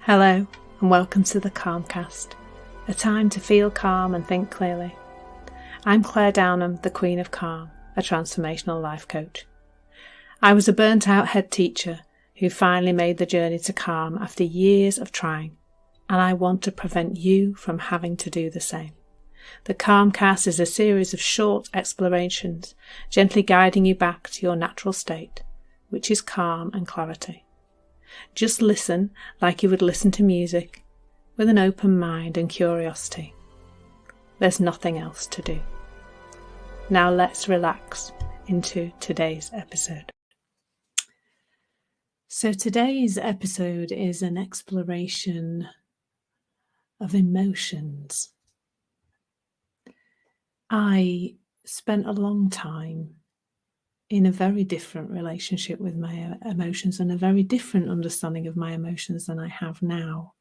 Hello and welcome to the Calmcast, a time to feel calm and think clearly. I'm Claire Downham, the Queen of Calm, a transformational life coach. I was a burnt out head teacher who finally made the journey to calm after years of trying, and I want to prevent you from having to do the same. The Calmcast is a series of short explorations, gently guiding you back to your natural state, which is calm and clarity. Just listen like you would listen to music, with an open mind and curiosity. There's nothing else to do. Now let's relax into today's episode. So today's episode is an exploration of emotions. I spent a long time in a very different relationship with my emotions and a very different understanding of my emotions than I have now.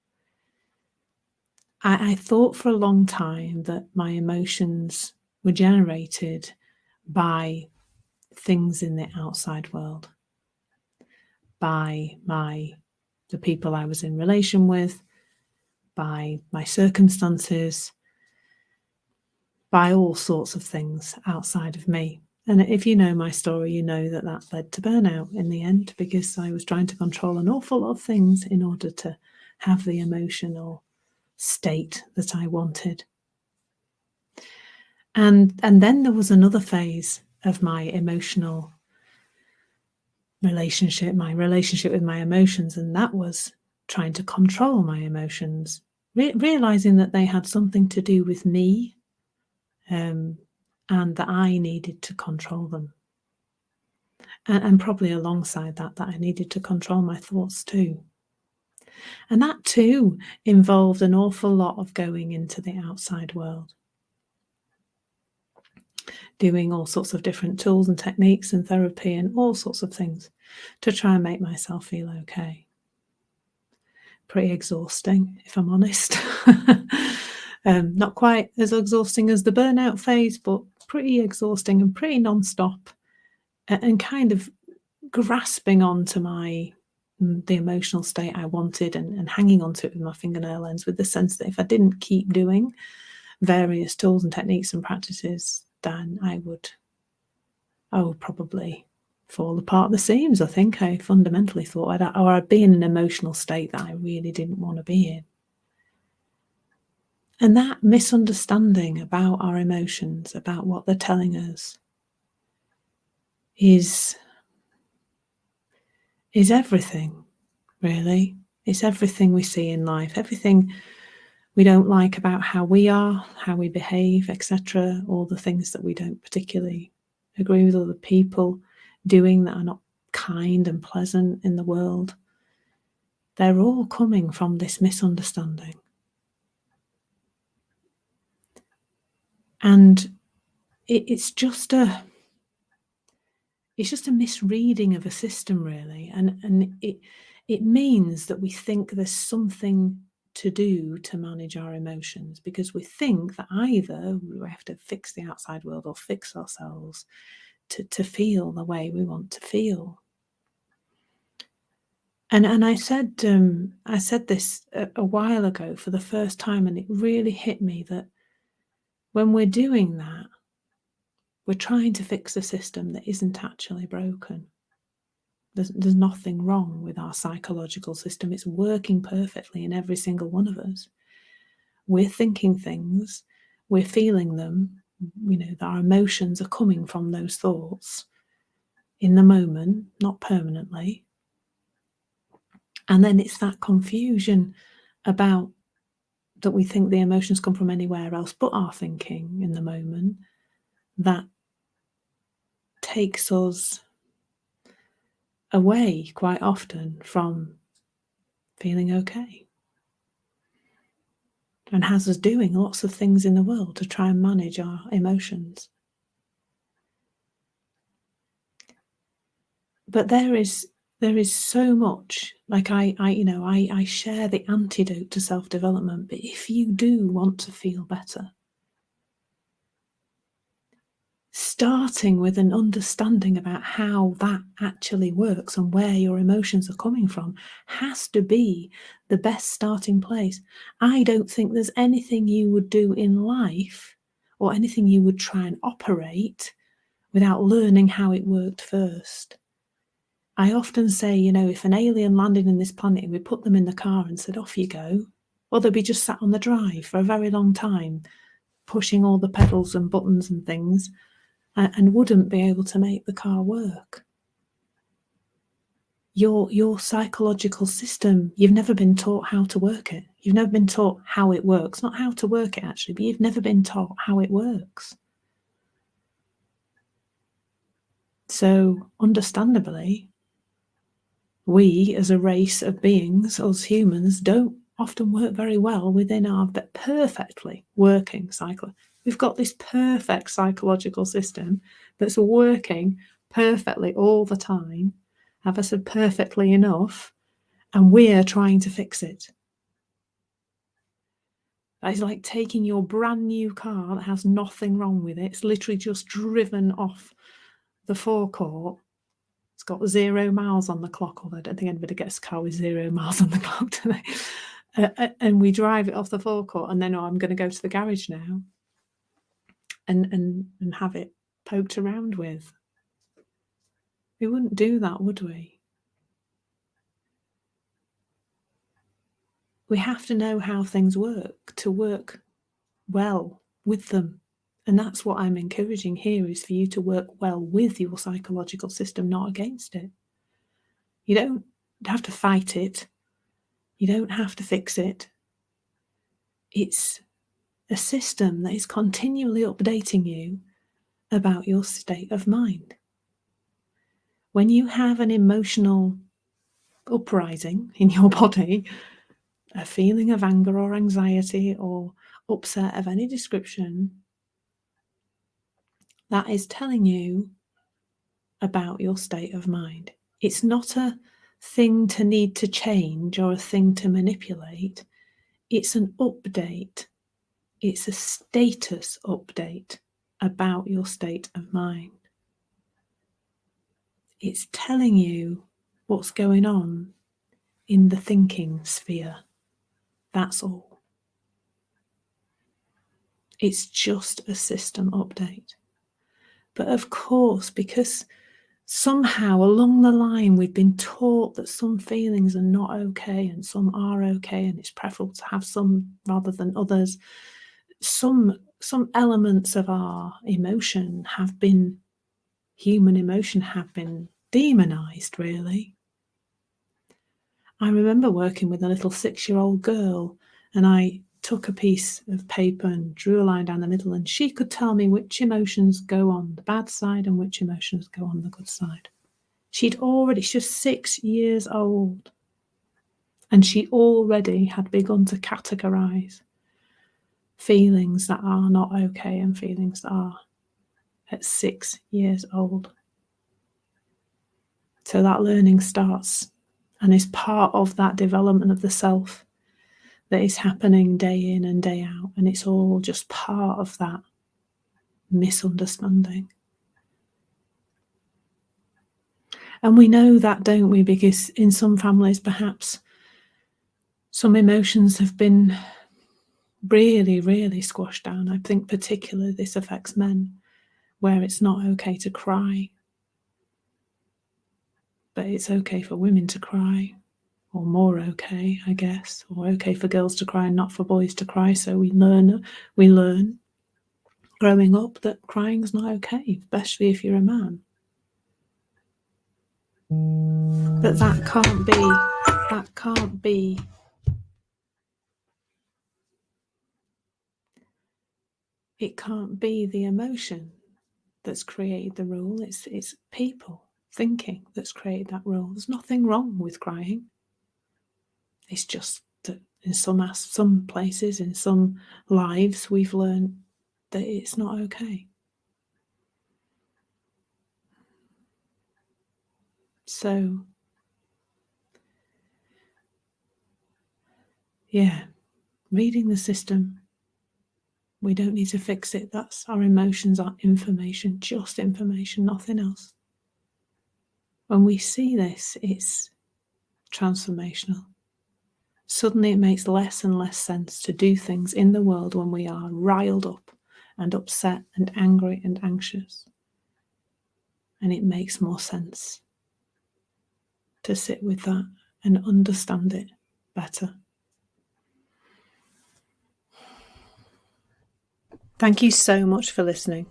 I thought for a long time that my emotions were generated by things in the outside world, by the people I was in relation with, by my circumstances, by all sorts of things outside of me. And if you know my story, you know that that led to burnout in the end, because I was trying to control an awful lot of things in order to have the emotional state that I wanted. And then there was another phase of my emotional relationship, my relationship with my emotions, and that was trying to control my emotions, realizing that they had something to do with me, and that I needed to control them. And probably alongside that I needed to control my thoughts too. And that too involved an awful lot of going into the outside world, doing all sorts of different tools and techniques and therapy and all sorts of things to try and make myself feel okay. Pretty exhausting, if I'm honest. Not quite as exhausting as the burnout phase, but pretty exhausting and pretty non-stop, and kind of grasping onto the emotional state I wanted and hanging on to it with my fingernail ends, with the sense that if I didn't keep doing various tools and techniques and practices, then I would probably fall apart at the seams. I think I fundamentally thought I'd be in an emotional state that I really didn't want to be in. And that misunderstanding about our emotions, about what they're telling us, is everything, really. It's everything we see in life, everything we don't like about how we are, how we behave, etc. All the things that we don't particularly agree with other people doing that are not kind and pleasant in the world. They're all coming from this misunderstanding. And it's just a misreading of a system, really, and it means that we think there's something to do to manage our emotions, because we think that either we have to fix the outside world or fix ourselves to feel the way we want to feel. And I said this a while ago for the first time, and it really hit me that when we're doing that, we're trying to fix a system that isn't actually broken. There's nothing wrong with our psychological system. It's working perfectly in every single one of us. We're thinking things, we're feeling them, that our emotions are coming from those thoughts in the moment, not permanently. And then it's that confusion about that we think the emotions come from anywhere else but our thinking in the moment that takes us away quite often from feeling okay, and has us doing lots of things in the world to try and manage our emotions. But there is so much, like I share the antidote to self-development, but if you do want to feel better, starting with an understanding about how that actually works and where your emotions are coming from has to be the best starting place. I don't think there's anything you would do in life or anything you would try and operate without learning how it worked first. I often say, if an alien landed in this planet and we put them in the car and said, off you go, well, they'd be just sat on the drive for a very long time, pushing all the pedals and buttons and things, and wouldn't be able to make the car work. Your psychological system, you've never been taught how to work it. You've never been taught how it works. Not how to work it, actually, but you've never been taught how it works. So, understandably, we as a race of beings, us humans, don't often work very well within our perfectly working cycle. We've got this perfect psychological system that's working perfectly all the time. Have I said perfectly enough? And we're trying to fix it. That is like taking your brand new car that has nothing wrong with it. It's literally just driven off the forecourt. It's got 0 miles on the clock, although I don't think anybody gets a car with 0 miles on the clock today. And we drive it off the forecourt, and then I'm going to go to the garage now and have it poked around with. We wouldn't do that, would we? We have to know how things work to work well with them. And that's what I'm encouraging here, is for you to work well with your psychological system, not against it. You don't have to fight it. You don't have to fix it. It's a system that is continually updating you about your state of mind. When you have an emotional uprising in your body, a feeling of anger or anxiety or upset of any description, that is telling you about your state of mind. It's not a thing to need to change or a thing to manipulate. It's an update. It's a status update about your state of mind. It's telling you what's going on in the thinking sphere. That's all. It's just a system update. But of course, because somehow along the line we've been taught that some feelings are not okay and some are okay, and it's preferable to have some rather than others, some elements of our emotion have been, human emotion, have been demonized, really. I remember working with a little 6-year-old girl, and I took a piece of paper and drew a line down the middle, and she could tell me which emotions go on the bad side and which emotions go on the good side. She was 6 years old, and she already had begun to categorize feelings that are not okay and feelings that are, at 6 years old. So that learning starts and is part of that development of the self that is happening day in and day out. And it's all just part of that misunderstanding. And we know that, don't we? Because in some families, perhaps some emotions have been really, really squashed down. I think particularly this affects men, where it's not okay to cry, but it's okay for women to cry, or more okay, I guess, or okay for girls to cry and not for boys to cry. So we learn growing up that crying's not okay, especially if you're a man. But that can't be it can't be the emotion that's created the rule. It's people thinking that's created that rule. There's nothing wrong with crying. It's just that in some places, in some lives, we've learned that it's not okay. So, yeah, reading the system, We don't need to fix it. Our emotions are information, just information, nothing else. When we see this, it's transformational. Suddenly it makes less and less sense to do things in the world when we are riled up and upset and angry and anxious. And it makes more sense to sit with that and understand it better. Thank you so much for listening.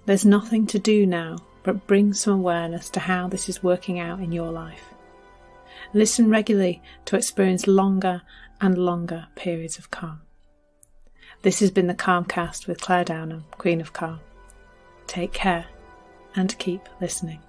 There's nothing to do now but bring some awareness to how this is working out in your life. Listen regularly to experience longer and longer periods of calm. This has been the Calmcast with Claire Downham, Queen of Calm. Take care and keep listening.